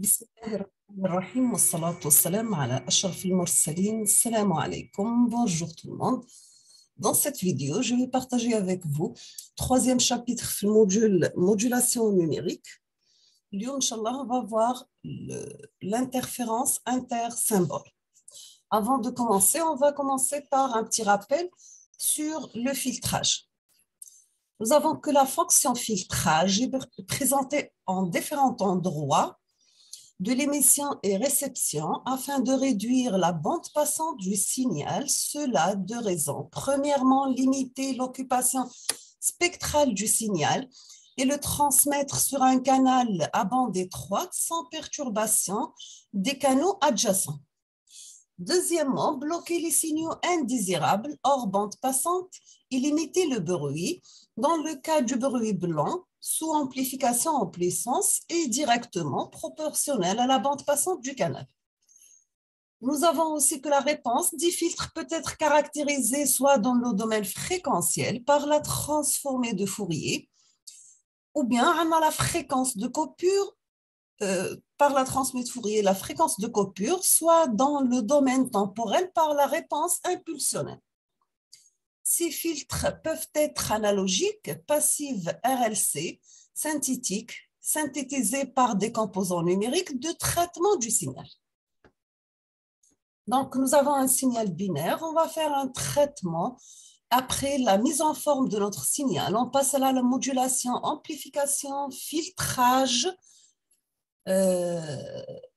بسم الله الرحمن الرحيم والصلاة والسلام على أشرف المرسلين. Salam alaikum, bonjour tout le monde. Dans cette vidéo, je vais partager avec vous troisième chapitre du module modulation numérique. Aujourd'hui, Inch'Allah, on va voir l'interférence intersymbole. Avant de commencer, on va commencer par un petit rappel sur le filtrage. Nous avons que la fonction filtrage est présentée en différents endroits de l'émission et réception afin de réduire la bande passante du signal, cela deux raisons. Premièrement, limiter l'occupation spectrale du signal et le transmettre sur un canal à bande étroite sans perturbation des canaux adjacents. Deuxièmement, bloquer les signaux indésirables hors bande passante et limiter le bruit dans le cas du bruit blanc sous amplification en puissance et directement proportionnelle à la bande passante du canal. Nous avons aussi que la réponse des filtres peut être caractérisée soit dans le domaine fréquentiel par la transformée de Fourier ou bien à la fréquence de coupure par la transformée de Fourier, la fréquence de coupure, soit dans le domaine temporel par la réponse impulsionnelle. Ces filtres peuvent être analogiques, passives RLC, synthétiques, synthétisés par des composants numériques de traitement du signal. Donc, nous avons un signal binaire. On va faire un traitement après la mise en forme de notre signal. On passe à la modulation, amplification, filtrage.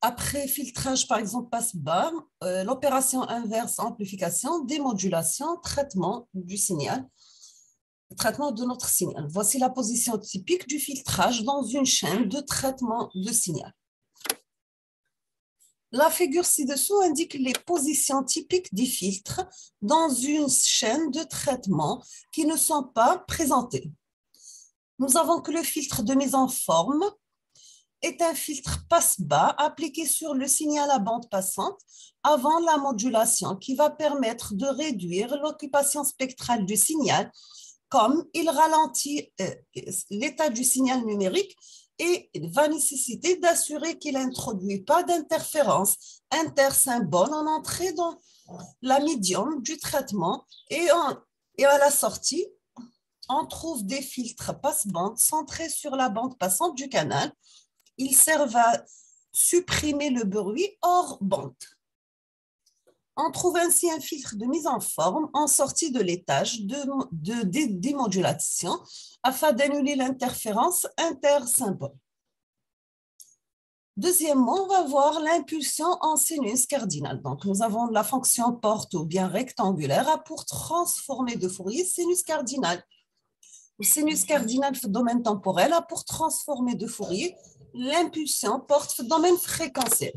Après filtrage, par exemple, passe-bas, l'opération inverse, amplification, démodulation, traitement du signal, traitement de notre signal. Voici la position typique du filtrage dans une chaîne de traitement de signal. La figure ci-dessous indique les positions typiques des filtres dans une chaîne de traitement qui ne sont pas présentées. Nous avons que le filtre de mise en forme est un filtre passe-bas appliqué sur le signal à bande passante avant la modulation qui va permettre de réduire l'occupation spectrale du signal comme il ralentit l'état du signal numérique et va nécessiter d'assurer qu'il n'introduit pas d'interférence intersymbole en entrée dans la médium du traitement et à la sortie, on trouve des filtres passe-bande centrés sur la bande passante du canal. Ils servent à supprimer le bruit hors bande. On trouve ainsi un filtre de mise en forme en sortie de l'étage de démodulation afin d'annuler l'interférence intersymbole. Deuxièmement, on va voir l'impulsion en sinus cardinal. Donc, nous avons la fonction porte ou bien rectangulaire pour transformer de Fourier sinus cardinal. Le sinus cardinal domaine temporel a pour transformer de Fourier l'impulsion porte domaine fréquentiel.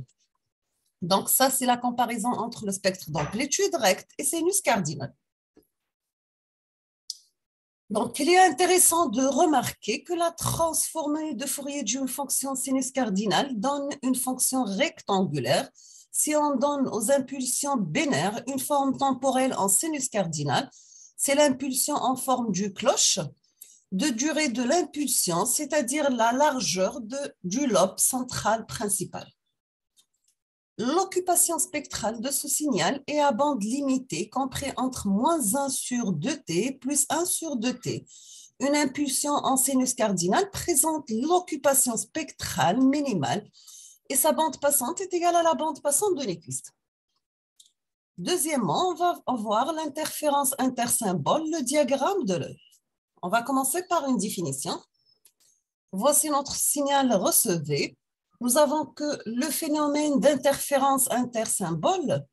Donc, ça, c'est la comparaison entre le spectre d'amplitude recte et sinus cardinal. Donc, il est intéressant de remarquer que la transformée de Fourier d'une fonction sinus cardinal donne une fonction rectangulaire. Si on donne aux impulsions binaires une forme temporelle en sinus cardinal, c'est l'impulsion en forme du cloche de durée de l'impulsion, c'est-à-dire la largeur du lobe central principal. L'occupation spectrale de ce signal est à bande limitée, compris entre -1 sur 2t plus 1 sur 2t. Une impulsion en sinus cardinal présente l'occupation spectrale minimale et sa bande passante est égale à la bande passante de Nyquist. Deuxièmement, on va voir l'interférence intersymbole, le diagramme de l'œil. On va commencer par une définition. Voici notre signal recevé. Nous avons que le phénomène d'interférence intersymbole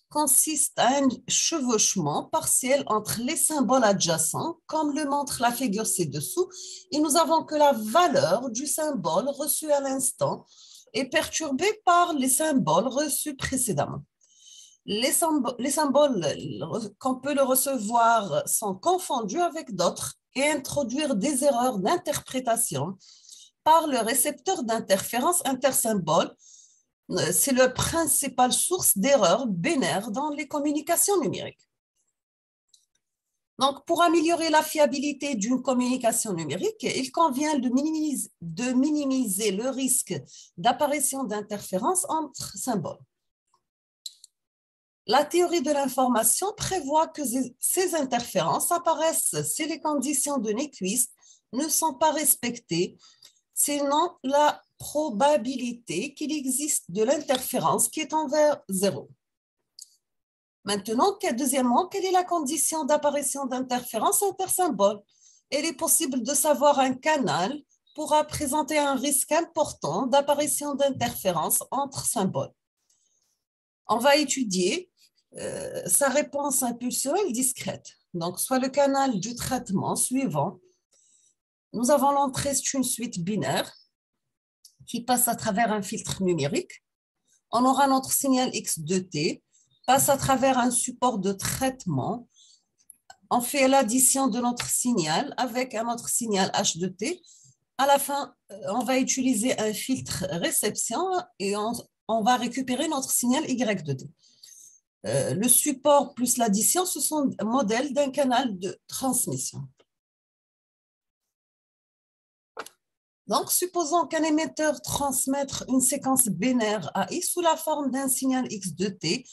consiste à un chevauchement partiel entre les symboles adjacents, comme le montre la figure ci-dessous, et nous avons que la valeur du symbole reçu à l'instant est perturbée par les symboles reçus précédemment. Les symboles qu'on peut le recevoir sont confondus avec d'autres et introduire des erreurs d'interprétation par le récepteur d'interférence intersymbole. C'est la principale source d'erreurs binaires dans les communications numériques. Donc, pour améliorer la fiabilité d'une communication numérique, il convient de minimiser le risque d'apparition d'interférences entre symboles. La théorie de l'information prévoit que ces interférences apparaissent si les conditions de Nyquist ne sont pas respectées, sinon la probabilité qu'il existe de l'interférence qui est envers 0. Maintenant, deuxièmement, quelle est la condition d'apparition d'interférence intersymbole? Il est possible de savoir un canal pourra présenter un risque important d'apparition d'interférence entre symboles. On va étudier sa réponse impulsionnelle discrète. Donc, soit le canal du traitement suivant. Nous avons l'entrée, c'est une suite binaire qui passe à travers un filtre numérique. On aura notre signal X de T, passe à travers un support de traitement. On fait l'addition de notre signal avec un autre signal H de T. À la fin, on va utiliser un filtre réception et on va récupérer notre signal Y de T. Le support plus l'addition, ce sont des modèles d'un canal de transmission. Donc, supposons qu'un émetteur transmette une séquence binaire AI sous la forme d'un signal X de T,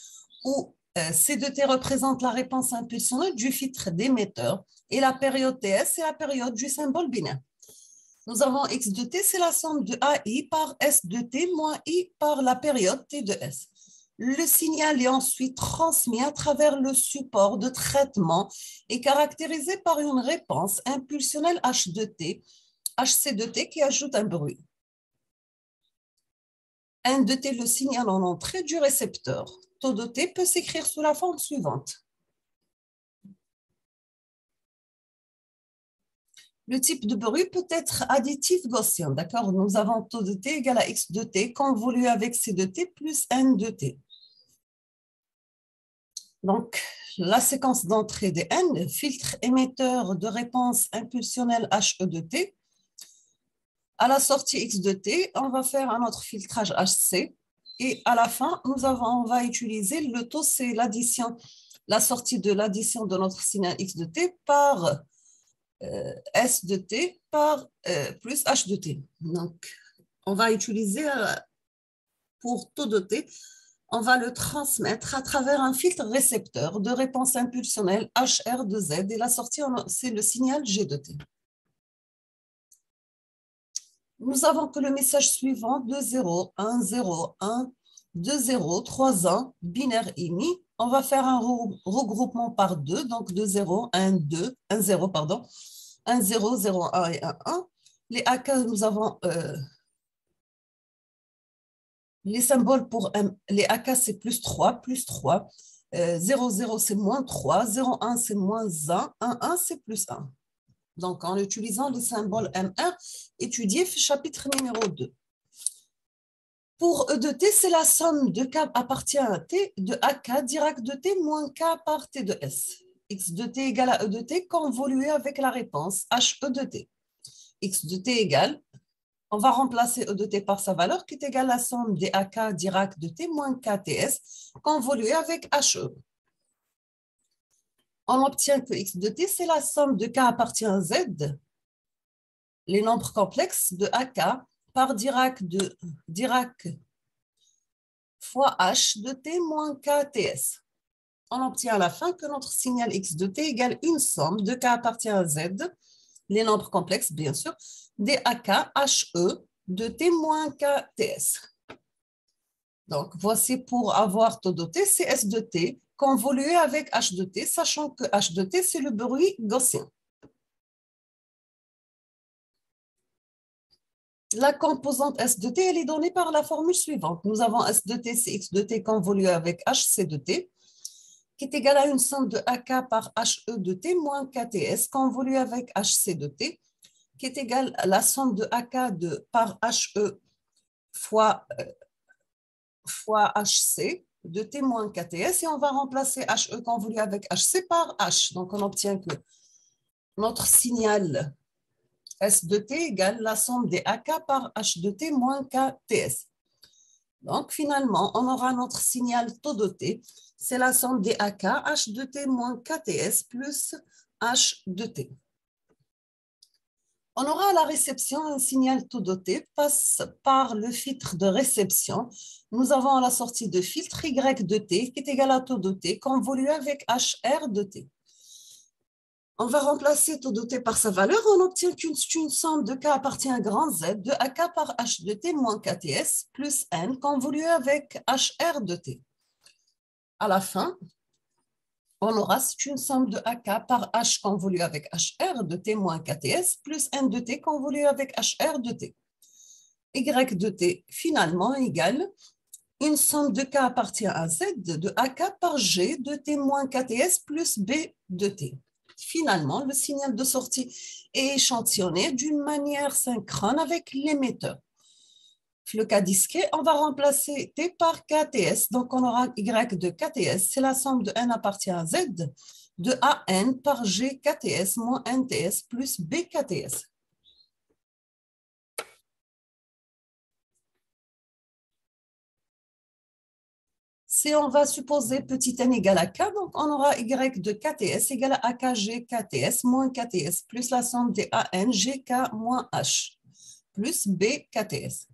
où C de T représente la réponse impulsionnelle du filtre d'émetteur et la période TS, c'est la période du symbole binaire. Nous avons X de T, c'est la somme de AI par S de T moins I par la période T de S. Le signal est ensuite transmis à travers le support de traitement et caractérisé par une réponse impulsionnelle H de T, HC de T qui ajoute un bruit. N de T, le signal en entrée du récepteur. Taux de T peut s'écrire sous la forme suivante. Le type de bruit peut être additif gaussien, d'accord? Nous avons taux de T égal à X de T convolu avec C de T plus N de T. Donc, la séquence d'entrée des N, filtre émetteur de réponse impulsionnelle HE de T. À la sortie X de T, on va faire un autre filtrage HC. Et à la fin, on va utiliser le taux, c'est l'addition, la sortie de l'addition de notre signal X de T par S de T par plus H de T. Donc, on va utiliser pour taux de T, on va le transmettre à travers un filtre récepteur de réponse impulsionnelle HR de Z et la sortie, c'est le signal G de T. Nous avons que le message suivant 2, 0, 1, 0, 1, 2, 0, 3, 1, binaire émis. On va faire un regroupement par 2, donc 2, 0, 1, 2, 1, 0, pardon, 1, 0, 0, 1 et 1, 1. Les AK, nous avons les symboles pour les AK, c'est plus 3, 0, 0, c'est moins 3, 0, 1, c'est moins 1, 1, 1, c'est plus 1. Donc, en utilisant les symboles MR, étudié chapitre numéro 2. Pour E de T, c'est la somme de K appartient à T de AK Dirac de T moins K par T de S. X de T égale à E de T convolué avec la réponse HE de T. X de T égale, on va remplacer E de T par sa valeur qui est égale à la somme des AK Dirac de T moins KTS convolué avec HE. On obtient que X de T, c'est la somme de K appartient à Z, les nombres complexes de AK par Dirac fois H de T moins KTS. On obtient à la fin que notre signal X de T égale une somme de K appartient à Z, les nombres complexes bien sûr, des AK HE de T moins KTS. Donc, voici pour avoir taux de T, c'est S de T convolué avec H de T, sachant que H de T, c'est le bruit gaussien. La composante S de T, elle est donnée par la formule suivante. Nous avons S de T, c'est X de T convolué avec HC de T, qui est égal à une somme de AK par HE de T moins KTS convolue avec HC de T, qui est égal à la somme de AK par HE fois HC de T moins KTS, et on va remplacer HE convolue avec HC par H. Donc, on obtient que notre signal S de T égale la somme des AK par H de T moins KTS. Donc, finalement, on aura notre signal taux de T. C'est la somme des AK, H de T moins KTS plus H de T. On aura à la réception un signal taux de T passe par le filtre de réception. Nous avons à la sortie de filtre Y de T qui est égal à taux de T convolué avec HR de T. On va remplacer taux de T par sa valeur. On obtient qu'une somme de K appartient à grand Z de AK par H de T moins KTS plus N convolué avec HR de T. À la fin, on aura une somme de AK par H convolue avec HR de T moins KTS plus N de T convolue avec HR de T. Y de T finalement égale une somme de K appartient à Z de AK par G de T moins KTS plus B de T. Finalement, le signal de sortie est échantillonné d'une manière synchrone avec l'émetteur. Le cas disquet, on va remplacer T par KTS. Donc, on aura Y de KTS. C'est la somme de N appartient à Z de AN par G KTS moins NTS plus B KTS. Si on va supposer petit n égale à K, donc on aura Y de KTS égale à AKG KTS moins KTS plus la somme des AN GK moins H plus B KTS.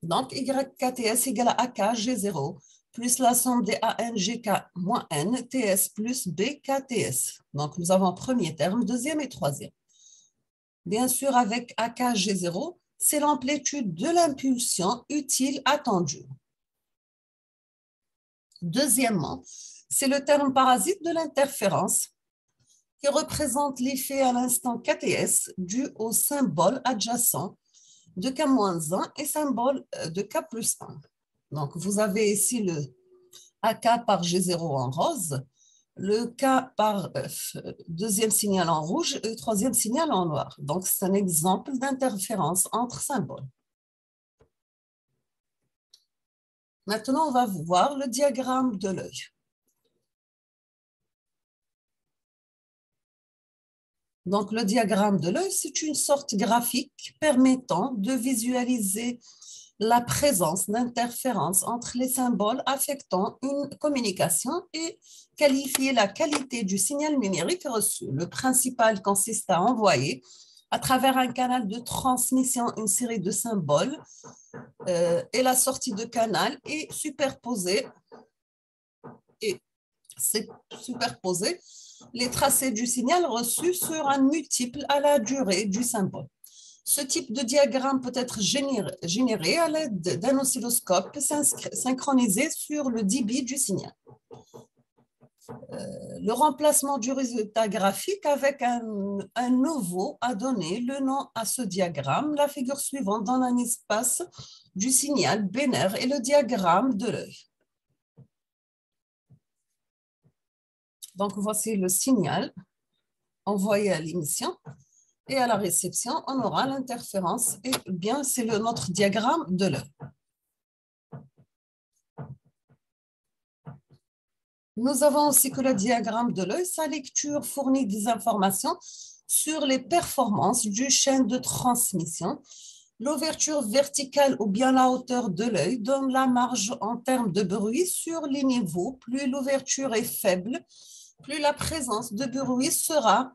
Donc, YKTS égale à AK G0 plus la somme des ANGK moins N TS plus BKTS. Donc, nous avons premier terme, deuxième et troisième. Bien sûr, avec AK G0, c'est l'amplitude de l'impulsion utile attendue. Deuxièmement, c'est le terme parasite de l'interférence qui représente l'effet à l'instant KTS dû au symbole adjacent de K-1 et symbole de K plus 1. Donc, vous avez ici le AK par G0 en rose, le K par deuxième signal en rouge et le troisième signal en noir. Donc, c'est un exemple d'interférence entre symboles. Maintenant, on va voir le diagramme de l'œil. Donc, le diagramme de l'œil, c'est une sorte graphique permettant de visualiser la présence d'interférences entre les symboles affectant une communication et qualifier la qualité du signal numérique reçu. Le principal consiste à envoyer à travers un canal de transmission une série de symboles et la sortie de canal est superposée les tracés du signal reçu sur un multiple à la durée du symbole. Ce type de diagramme peut être généré à l'aide d'un oscilloscope synchronisé sur le débit du signal. Le remplacement du résultat graphique avec un nouveau a donné le nom à ce diagramme. La figure suivante donne un espace du signal binaire et le diagramme de l'œil. Donc, voici le signal envoyé à l'émission. Et à la réception, on aura l'interférence. Et bien, c'est notre diagramme de l'œil. Nous avons aussi que le diagramme de l'œil, sa lecture fournit des informations sur les performances du chaîne de transmission. L'ouverture verticale ou bien la hauteur de l'œil donne la marge en termes de bruit sur les niveaux. Plus l'ouverture est faible, plus la présence de bruit sera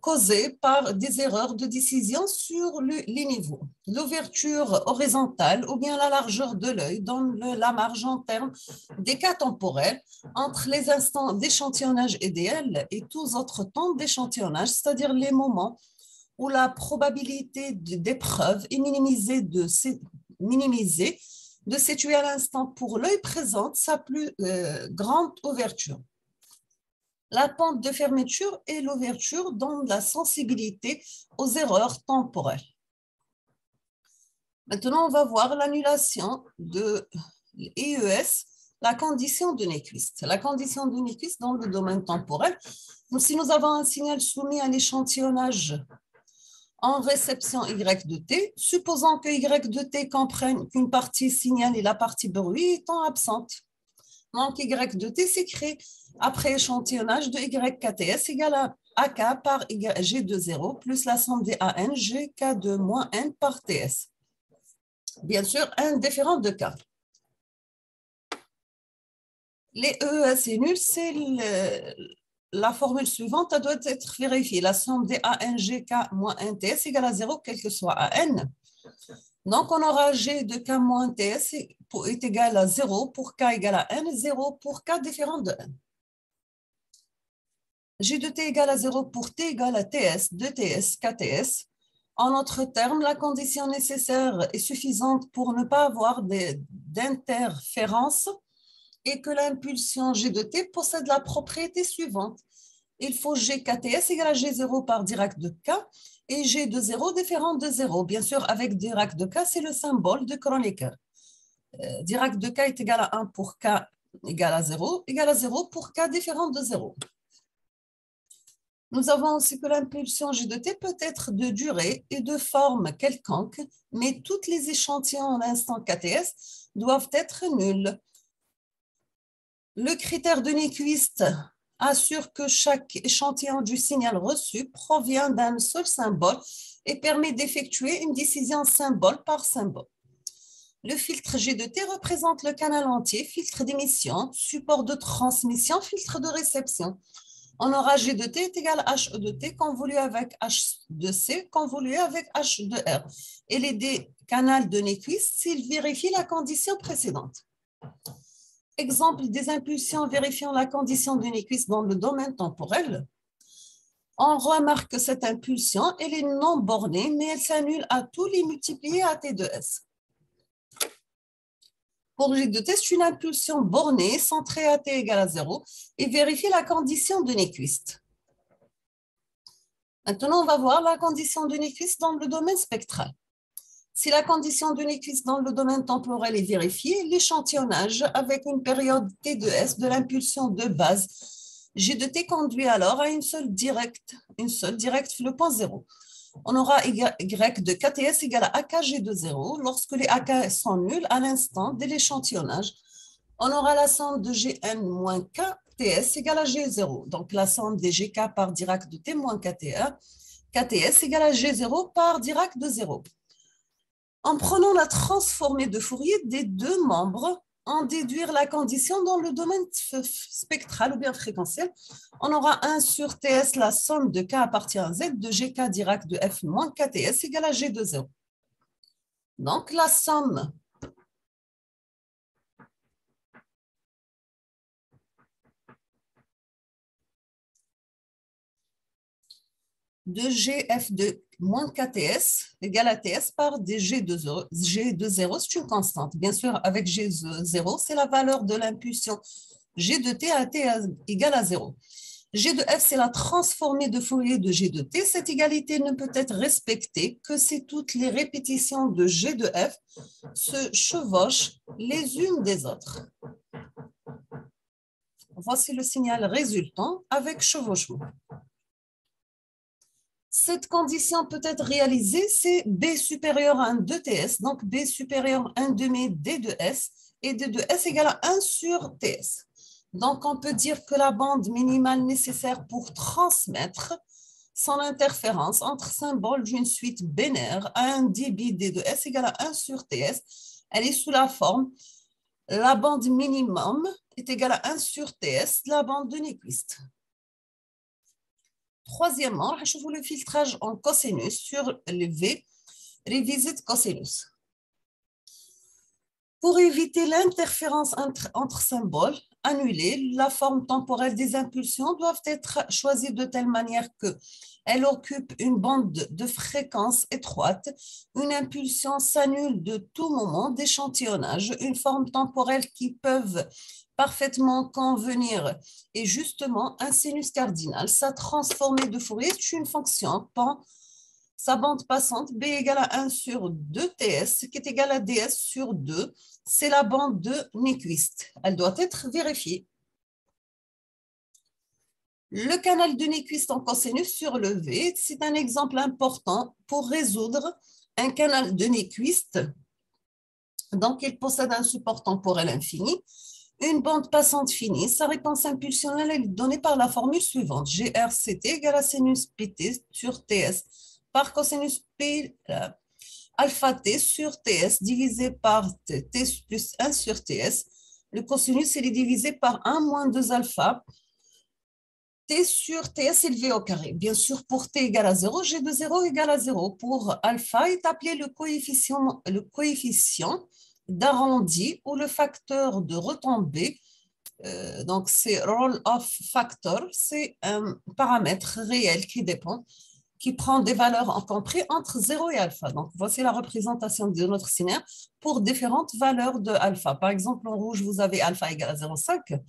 causée par des erreurs de décision sur les niveaux. L'ouverture horizontale ou bien la largeur de l'œil donne la marge en termes d'écart temporel entre les instants d'échantillonnage idéal et tous autres temps d'échantillonnage, c'est-à-dire les moments où la probabilité d'épreuve est minimisée de situer à l'instant pour l'œil présente sa plus grande ouverture. La pente de fermeture et l'ouverture donnent la sensibilité aux erreurs temporelles. Maintenant, on va voir l'annulation de l'EES, la condition de Nyquist. La condition de Nyquist dans le domaine temporel. Donc, si nous avons un signal soumis à l'échantillonnage en réception Y de T, supposons que Y de T comprenne qu'une partie signal et la partie bruit étant absente. Donc, Y de T s'écrit après échantillonnage de YKTS égale à AK par G de 0 plus la somme des AN GK de moins N par TS. Bien sûr, indifférent de K. Les EES et nuls, c'est la formule suivante, elle doit être vérifiée. La somme des ANGK moins NTS égale à 0, quel que soit AN. Donc, on aura G de K moins TS est égal à 0 pour K égale à N, 0 pour K différent de N. G de T égale à 0 pour T égale à TS, 2TS, KTS. En d'autres termes, la condition nécessaire est suffisante pour ne pas avoir d'interférence et que l'impulsion G de T possède la propriété suivante. Il faut G KTS égale à G0 par Dirac de K et G de 0 différent de 0. Bien sûr, avec Dirac de K, c'est le symbole de Kronecker. Dirac de K est égal à 1 pour K égale à 0 pour K différent de 0. Nous avons aussi que l'impulsion G de T peut être de durée et de forme quelconque, mais tous les échantillons à l'instant KTS doivent être nuls. Le critère de Nyquist assure que chaque échantillon du signal reçu provient d'un seul symbole et permet d'effectuer une décision symbole par symbole. Le filtre G de T représente le canal entier, filtre d'émission, support de transmission, filtre de réception. On aura G de T est égal à H de T convolué avec H de C convolué avec H de R. Et les canaux de Nyquist s'il vérifie la condition précédente. Exemple des impulsions vérifiant la condition de Nyquist dans le domaine temporel. On remarque que cette impulsion, elle est non bornée, mais elle s'annule à tous les multipliés à T de S. Pour G de T, c'est une impulsion bornée, centrée à T égale à 0, et vérifie la condition de Nyquist. Maintenant, on va voir la condition de Nyquist dans le domaine spectral. Si la condition de Nyquist dans le domaine temporel est vérifiée, l'échantillonnage avec une période T de S de l'impulsion de base G de T conduit alors à une seule directe, le point 0. On aura Y de KTS égale à AKG de 0 lorsque les AK sont nuls à l'instant de l'échantillonnage. On aura la somme de Gn moins KTS égale à G0. Donc la somme des GK par Dirac de T moins KTS égale à G0 par Dirac de 0. En prenant la transformée de Fourier des deux membres, en déduire la condition dans le domaine spectral ou bien fréquentiel, on aura 1 sur TS, la somme de K appartient à Z de GK Dirac de F moins KTS égale à G de 0. Donc la somme de GF de moins KTS égale à TS par des G de 0. G de 0, c'est une constante. Bien sûr, avec G de 0, c'est la valeur de l'impulsion G de T à T égale à 0. G de F, c'est la transformée de Fourier de G de T. Cette égalité ne peut être respectée que si toutes les répétitions de G de F se chevauchent les unes des autres. Voici le signal résultant avec chevauchement. Cette condition peut être réalisée, c'est B supérieur à 2TS, donc B supérieur à 1 demi D de S, et D de S égale à 1 sur TS. Donc, on peut dire que la bande minimale nécessaire pour transmettre son interférence entre symboles d'une suite binaire à un débit D de S égale à 1 sur TS, elle est sous la forme la bande minimum est égale à 1 sur TS, la bande de Nyquist. Troisièmement, je vous le filtrage en cosinus sur le V, revisite cosinus. Pour éviter l'interférence entre symboles, annulés, la forme temporelle des impulsions doivent être choisies de telle manière qu'elles occupent une bande de fréquence étroite. Une impulsion s'annule de tout moment d'échantillonnage, une forme temporelle qui peuvent parfaitement convenir et justement un sinus cardinal. Sa transformée de Fourier est une fonction sa bande passante B égale à 1 sur 2TS, qui est égal à DS sur 2. C'est la bande de Nyquist. Elle doit être vérifiée. Le canal de Nyquist en cosinus sur le V, c'est un exemple important pour résoudre un canal de Nyquist. Donc, il possède un support temporel infini, une bande passante finie. Sa réponse impulsionnelle est donnée par la formule suivante. GRCT égale à sinus PT sur TS par cosinus P alpha T sur TS divisé par T plus 1 sur TS. Le cosinus, il est divisé par 1 moins 2 alpha. T sur TS élevé au carré. Bien sûr, pour T égale à 0, G de 0 égale à 0. Pour alpha est appelé le coefficient d'arrondi ou le facteur de retombée. Donc, c'est roll-off factor. C'est un paramètre réel qui dépend, qui prend des valeurs compris entre 0 et alpha. Donc, voici la représentation de notre sinaire pour différentes valeurs de alpha. Par exemple, en rouge, vous avez alpha égale à 0,5.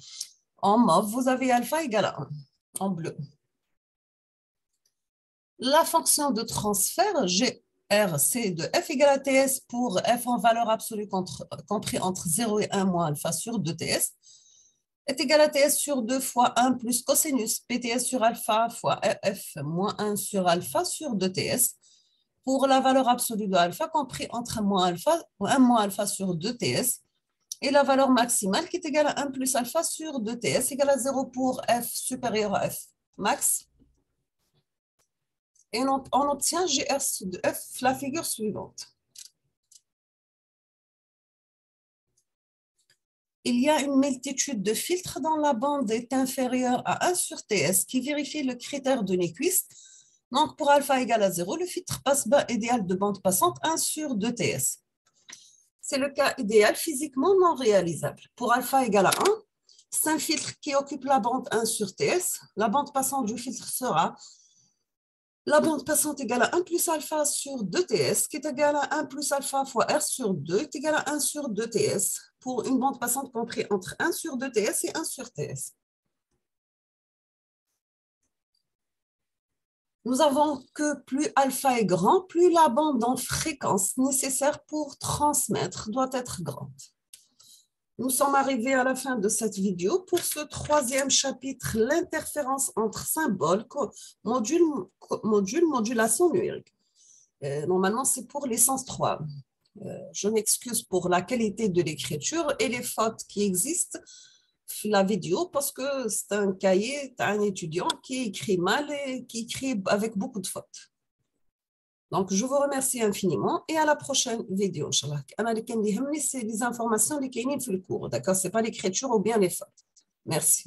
En mauve, vous avez alpha égale à 1. En bleu. La fonction de transfert GR, c'est de f égale à TS pour f en valeur absolue compris entre 0 et 1 moins alpha sur 2TS est égal à TS sur 2 fois 1 plus cosinus PTS sur alpha fois f moins 1 sur alpha sur 2TS pour la valeur absolue de alpha compris entre 1 moins alpha sur 2TS et la valeur maximale qui est égale à 1 plus alpha sur 2TS égale à 0 pour f supérieur à f max. Et on obtient GR de f la figure suivante. Il y a une multitude de filtres dont la bande est inférieure à 1 sur TS qui vérifie le critère de Nyquist. Donc, pour alpha égale à 0, le filtre passe-bas idéal de bande passante 1 sur 2TS. C'est le cas idéal physiquement non réalisable. Pour alpha égale à 1, c'est un filtre qui occupe la bande 1 sur TS. La bande passante du filtre sera la bande passante égale à 1 plus alpha sur 2TS, qui est égale à 1 plus alpha fois R sur 2, est égale à 1 sur 2TS, pour une bande passante comprise entre 1 sur 2TS et 1 sur TS. Nous avons que plus alpha est grand, plus la bande en fréquence nécessaire pour transmettre doit être grande. Nous sommes arrivés à la fin de cette vidéo pour ce troisième chapitre, l'interférence entre symboles, modulation numérique. Normalement, c'est pour l'essence 3. Je m'excuse pour la qualité de l'écriture et les fautes qui existent sur la vidéo parce que c'est un cahier d'un étudiant qui écrit mal et qui écrit avec beaucoup de fautes. Donc, je vous remercie infiniment et à la prochaine vidéo, Inch'Allah. C'est les informations qui sont dans le cours, d'accord? Ce n'est pas l'écriture ou bien les fautes. Merci.